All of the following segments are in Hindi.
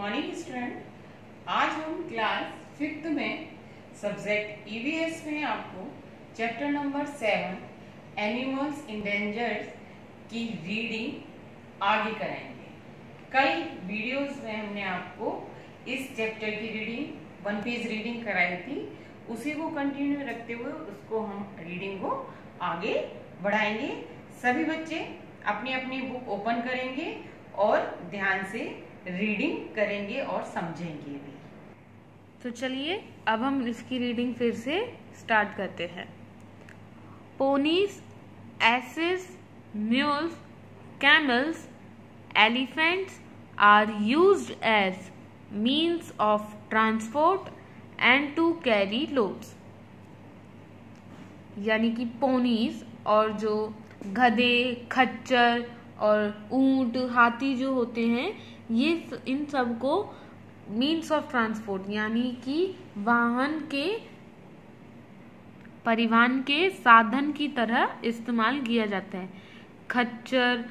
मॉर्निंग स्टूडेंट, आज हम क्लास 5th में सब्जेक्ट ईवीएस में आपको चैप्टर नंबर 7 एनिमल्स इंडेंजर्ड की रीडिंग आगे कराएंगे। कल वीडियोस में हमने आपको इस चैप्टर की रीडिंग 1 पेज रीडिंग कराई थी, उसी को कंटिन्यू रखते हुए उसको हम रीडिंग को आगे बढ़ाएंगे। सभी बच्चे अपनी अपनी बुक ओपन करेंगे और ध्यान से रीडिंग करेंगे और समझेंगे भी। तो चलिए अब हम इसकी रीडिंग फिर से स्टार्ट करते हैं। Ponies, asses, mules, camels, elephants are used as means of transport and to carry loads. यानी कि पोनीज और जो गधे, खच्चर और ऊंट, हाथी जो होते हैं, ये इन सब को मीन्स ऑफ ट्रांसपोर्ट यानी कि परिवहन के साधन की तरह इस्तेमाल किया जाता है। खच्चर,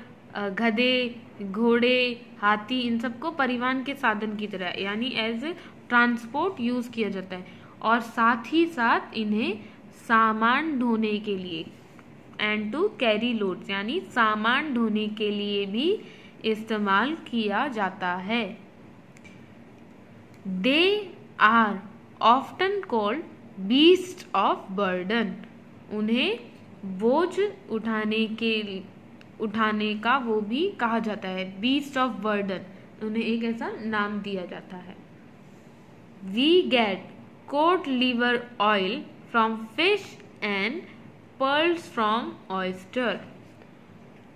गधे, घोड़े, हाथी, इन सबको परिवहन के साधन की तरह यानी एज ए ट्रांसपोर्ट यूज किया जाता है। और साथ ही साथ इन्हें सामान ढोने के लिए एंड टू कैरी लोड्स यानी सामान ढोने के लिए भी इस्तेमाल किया जाता है। They are often called beast of burden. उन्हें बोझ उठाने का वो भी कहा जाता है, बीस्ट ऑफ बर्डन। उन्हें एक ऐसा नाम दिया जाता है। We get cod liver oil from fish and pearls from oyster.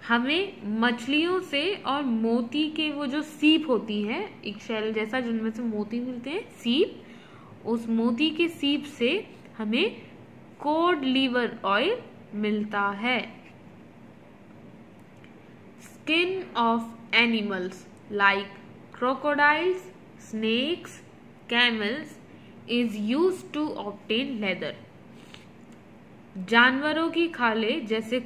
हमें मछलियों से और मोती के वो जो सीप होती है, एक शेल जैसा जिनमें से मोती मिलते हैं, सीप, उस मोती के सीप से हमें कोड लीवर ऑयल मिलता है। Skin of animals like crocodiles, snakes, camels is used to obtain leather. जानवरों की खालें जैसे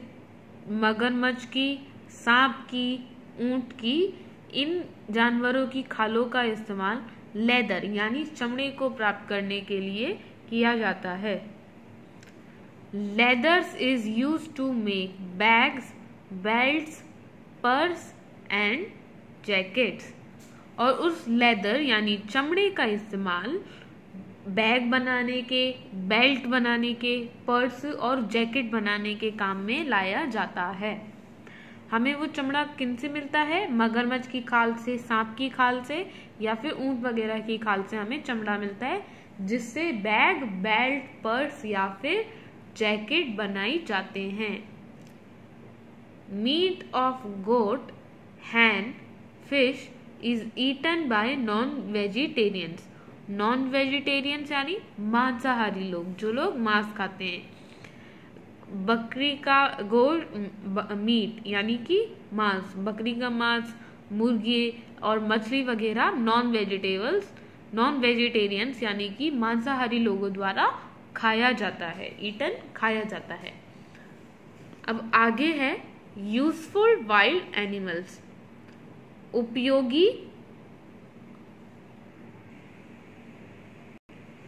मगरमच्छ की, सांप की, ऊंट की, इन जानवरों की खालों का इस्तेमाल लेदर यानी चमड़े को प्राप्त करने के लिए किया जाता है। Leathers is used to make bags, belts, purse and jackets. और उस लेदर यानी चमड़े का इस्तेमाल बैग बनाने के, बेल्ट बनाने के, पर्स और जैकेट बनाने के काम में लाया जाता है। हमें वो चमड़ा किन से मिलता है? मगरमच्छ की खाल से, सांप की खाल से या फिर ऊंट वगैरह की खाल से हमें चमड़ा मिलता है, जिससे बैग, बेल्ट, पर्स या फिर जैकेट बनाई जाते हैं। Meat of goat, hen, fish is eaten by non vegetarians. Non vegetarians यानी मांसाहारी लोग, जो लोग मांस खाते हैं। बकरी का गोश्त, मीट यानी कि मांस, बकरी का मांस, मुर्गी और मछली वगैरह नॉन वेजिटेरियंस यानी कि मांसाहारी लोगों द्वारा खाया जाता है, ईटन खाया जाता है। अब आगे है यूजफुल वाइल्ड एनिमल्स, उपयोगी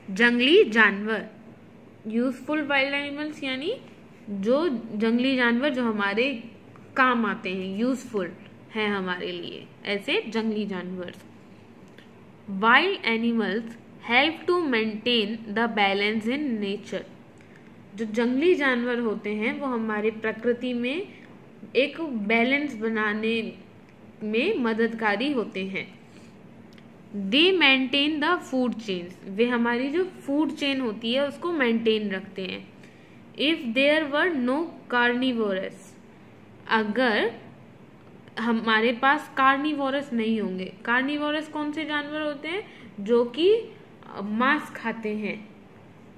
जंगली जानवर। यूजफुल वाइल्ड एनिमल्स यानी जो जंगली जानवर जो हमारे काम आते हैं, यूजफुल हैं हमारे लिए, ऐसे जंगली जानवर। Wild animals help to maintain the balance in nature. जो जंगली जानवर होते हैं वो हमारे प्रकृति में एक बैलेंस बनाने में मददगारी होते हैं। They maintain the food chain. वे हमारी जो फूड चेन होती है उसको मेंटेन रखते हैं। If there were no carnivorous, अगर हमारे पास कार्निवोरस नहीं होंगे। कार्निवोरस कौन से जानवर होते हैं? जो कि मांस खाते हैं,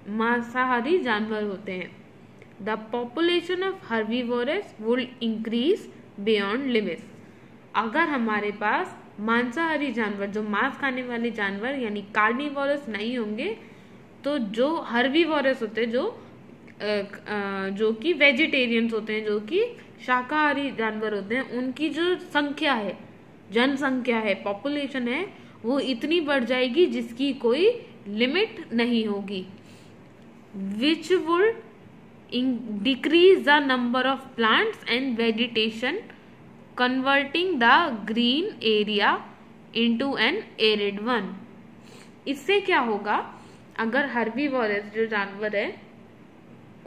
मांसाहारी जानवर होते हैं। The population of herbivorous would increase beyond limits. अगर हमारे पास मांसाहारी जानवर, जो मांस खाने वाले जानवर यानी कार्निवोरस नहीं होंगे, तो जो हर्बीवोरस होते हैं, जो कि वेजिटेरियंस होते हैं, जो कि शाकाहारी जानवर होते हैं, उनकी जो संख्या है, जनसंख्या है, पॉपुलेशन है, वो इतनी बढ़ जाएगी जिसकी कोई लिमिट नहीं होगी। Which would decrease the number of plants and vegetation, converting the green area into an arid one. इससे क्या होगा, अगर हर्बीवोरस जो जानवर है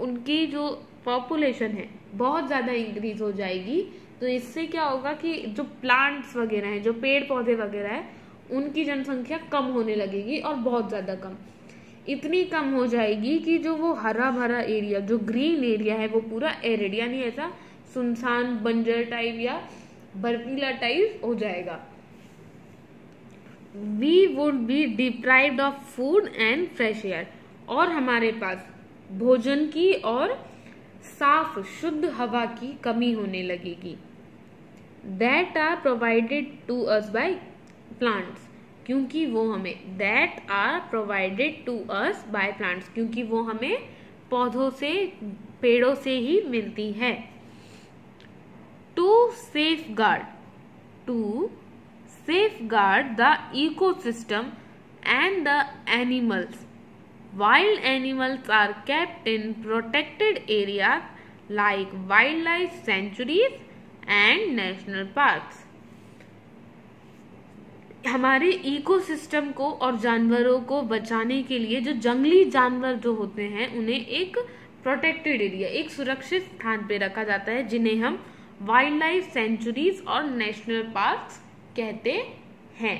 उनकी जो पॉपुलेशन है बहुत ज़्यादा इंक्रीज हो जाएगी, तो इससे क्या होगा कि जो प्लांट्स वगैरह हैं, जो पेड़ पौधे वगैरह है, उनकी जनसंख्या कम होने लगेगी और बहुत ज़्यादा कम, इतनी कम हो जाएगी कि जो वो हरा भरा एरिया, जो ग्रीन एरिया है, वो पूरा एरिड यानी ऐसा सुनसान बंजर टाइप या बर्फीला टाइप हो जाएगा। We would be deprived of food and fresh air, और हमारे पास भोजन की और साफ शुद्ध हवा की कमी होने लगेगी। That are provided to us by plants, क्योंकि वो हमें, that are provided to us by plants, क्योंकि वो हमें पौधों से, पेड़ों से ही मिलती है। To safeguard the ecosystem and the animals, wild animals are kept in protected areas like wildlife sanctuaries and national parks. हमारे इकोसिस्टम को और जानवरों को बचाने के लिए जो जंगली जानवर जो होते हैं उन्हें एक प्रोटेक्टेड एरिया, एक सुरक्षित स्थान पे रखा जाता है, जिन्हें हम वाइल्ड लाइफ सेंचुरीज और नेशनल पार्क्स कहते हैं।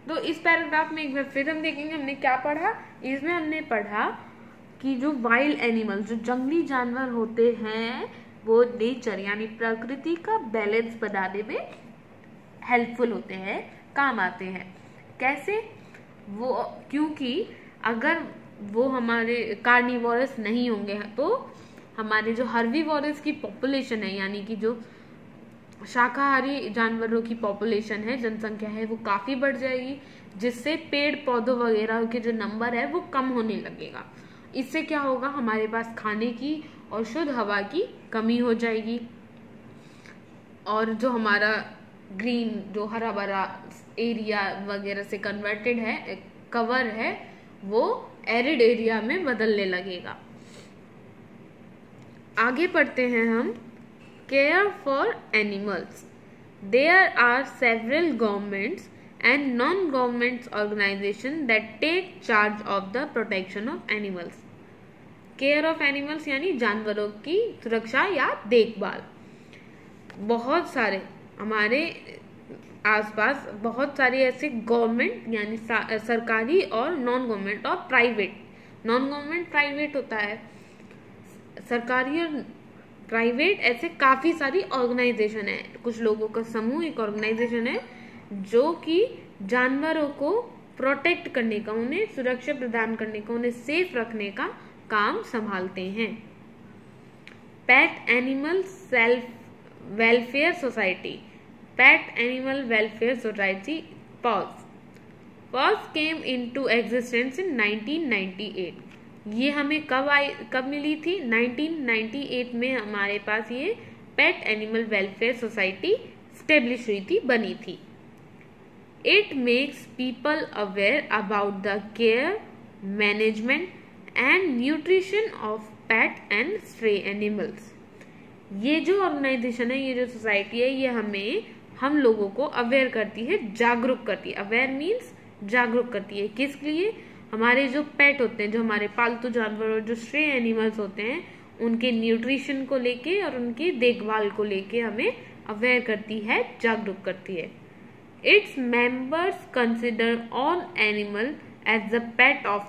तो इस पैराग्राफ में एक बार फिर हम देखेंगे हमने क्या पढ़ा। इसमें हमने पढ़ा कि जो वाइल्ड एनिमल्स, जो जंगली जानवर होते हैं, वो नेचर यानी प्रकृति का बैलेंस बनाने में हेल्पफुल होते हैं, काम आते हैं। कैसे? वो क्योंकि अगर वो हमारे कार्निवोरस नहीं होंगे तो हमारे जो हर्बीवोरस की पॉपुलेशन है, यानी कि जो शाकाहारी जानवरों की पॉपुलेशन है, जनसंख्या है, वो काफी बढ़ जाएगी, जिससे पेड़ पौधों वगैरह के जो नंबर है वो कम होने लगेगा। इससे क्या होगा, हमारे पास खाने की और शुद्ध हवा की कमी हो जाएगी, और जो हमारा ग्रीन, जो हरा भरा एरिया वगैरह से कन्वर्टेड है, कवर है, वो एरिड एरिया में बदलने लगेगा। आगे पढ़ते हैं हम। Care for animals. There are several governments and non-government organizations that take charge of the protection of animals. Care of animals यानी जानवरों की सुरक्षा या देखभाल। बहुत सारे हमारे आसपास बहुत सारे ऐसे गवर्नमेंट यानी सरकारी और नॉन गवर्नमेंट और प्राइवेट, नॉन गवर्नमेंट प्राइवेट होता है, सरकारी और प्राइवेट, ऐसे काफी सारी ऑर्गेनाइजेशन है, कुछ लोगों का समूह एक ऑर्गेनाइजेशन है जो कि जानवरों को प्रोटेक्ट करने का, उन्हें सुरक्षा प्रदान करने का, उन्हें सेफ रखने का काम संभालते हैं। Pet animal self welfare society. Pet animal welfare society PEWS came into existence in 1998। ये हमें कब मिली थी? 1998 में हमारे पास ये pet animal welfare society establish हुई थी, बनी थी। It makes people aware about the care, management and nutrition of pet and stray animals. ये जो ऑर्गेनाइजेशन है, ये जो सोसाइटी है, ये हम लोगों को अवेयर करती है, जागरूक करती है। अवेयर मीन्स जागरूक करती है। किस लिए? हमारे जो पेट होते हैं, जो हमारे पालतू जानवर और जो स्ट्रे एनिमल्स होते हैं, उनके न्यूट्रिशन को लेके और उनकी देखभाल को लेके हमें अवेयर करती है, जागरूक करती है। Its members consider all animal as the pet of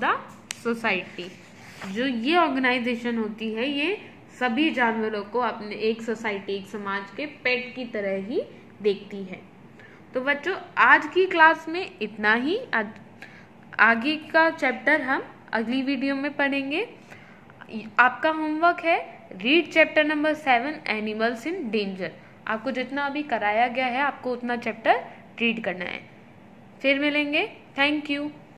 the society. जो ये ऑर्गेनाइजेशन होती है, ये सभी जानवरों को अपने एक सोसाइटी, एक समाज के पेट की तरह ही देखती है। तो बच्चों, आज की क्लास में इतना ही। आगे का चैप्टर हम अगली वीडियो में पढ़ेंगे। आपका होमवर्क है read chapter number 7 animals in danger. आपको जितना अभी कराया गया है, आपको उतना चैप्टर रीड करना है। फिर मिलेंगे। Thank you.